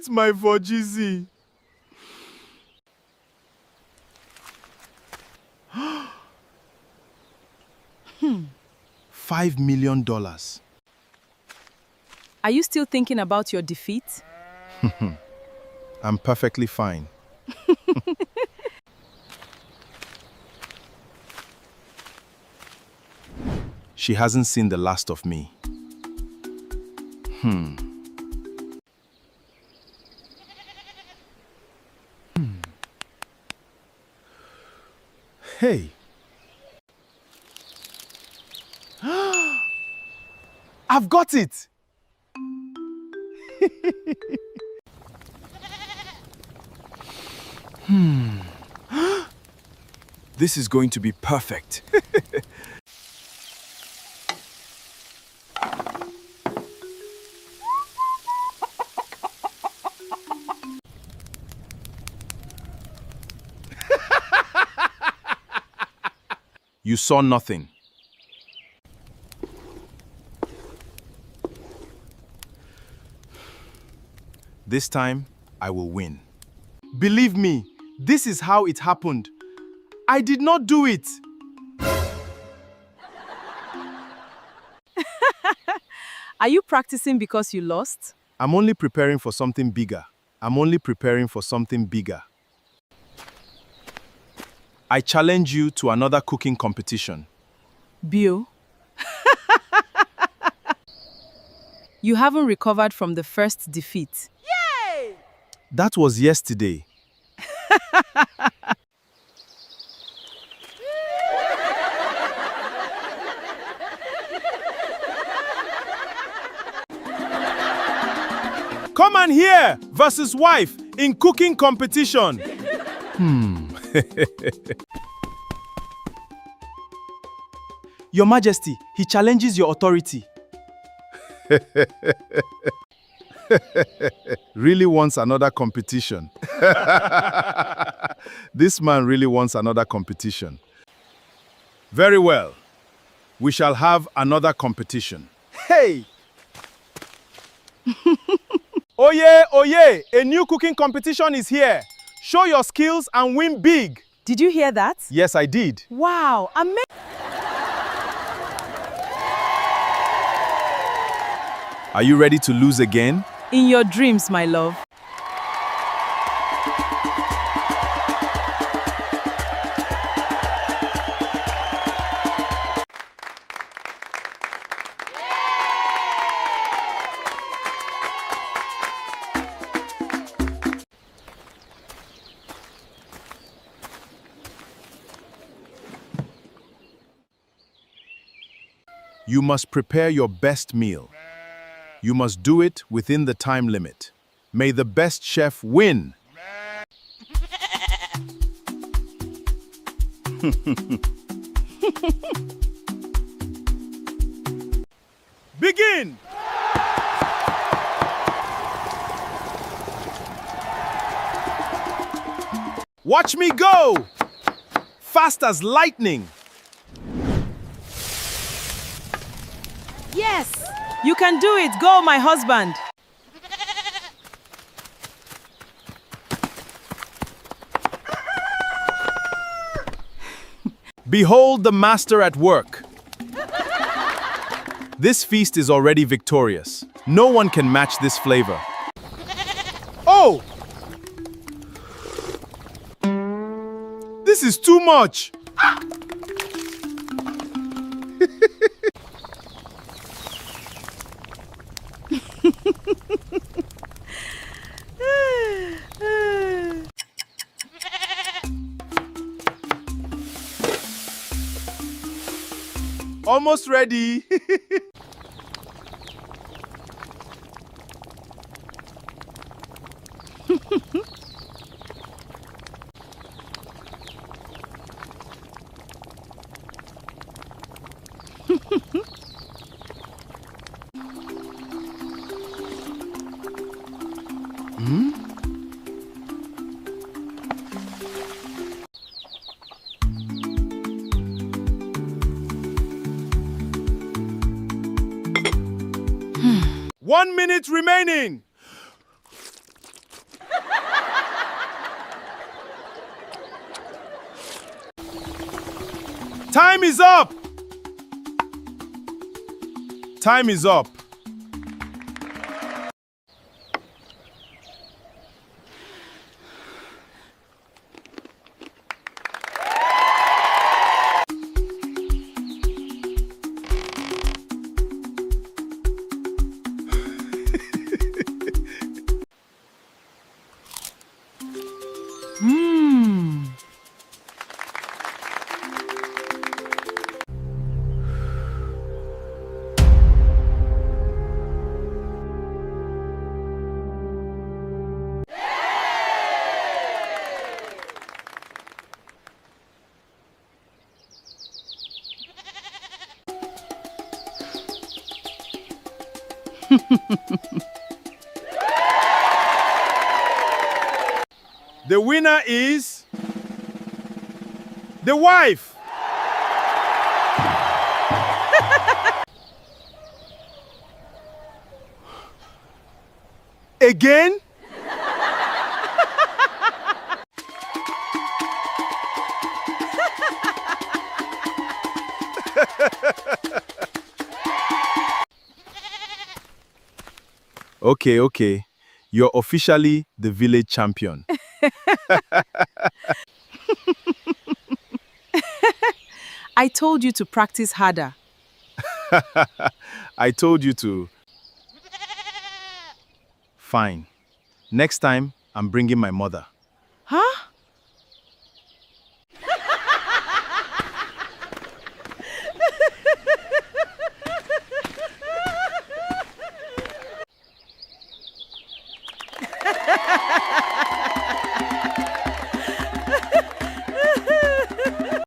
eat my veggies. $5 million. Are you still thinking about your defeat? I'm perfectly fine. She hasn't seen the last of me. Hey. I've got it! This is going to be perfect. You saw nothing. This time, I will win. Believe me, this is how it happened. I did not do it. Are you practicing because you lost? I'm only preparing for something bigger. I'm only preparing for something bigger. I challenge you to another cooking competition. Bio? You haven't recovered from the first defeat. Yay! That was yesterday. Come on here versus wife in cooking competition. Your Majesty, he challenges your authority. Really wants another competition. This man really wants another competition. Very well. We shall have another competition. Hey! Oye, oye! A new cooking competition is here. Show your skills and win big. Did you hear that? Yes, I did. Wow, amazing! Are you ready to lose again? In your dreams, my love. You must prepare your best meal. You must do it within the time limit. May the best chef win. Begin! Watch me go! Fast as lightning. Yes! You can do it! Go, my husband! Behold the master at work. This feast is already victorious. No one can match this flavor. Oh! This is too much! Almost ready. One minute remaining. Time is up! Time is up. The winner is the wife. Again? Okay. You're officially the village champion. I told you to practice harder. I told you to. Fine. Next time, I'm bringing my mother. Huh?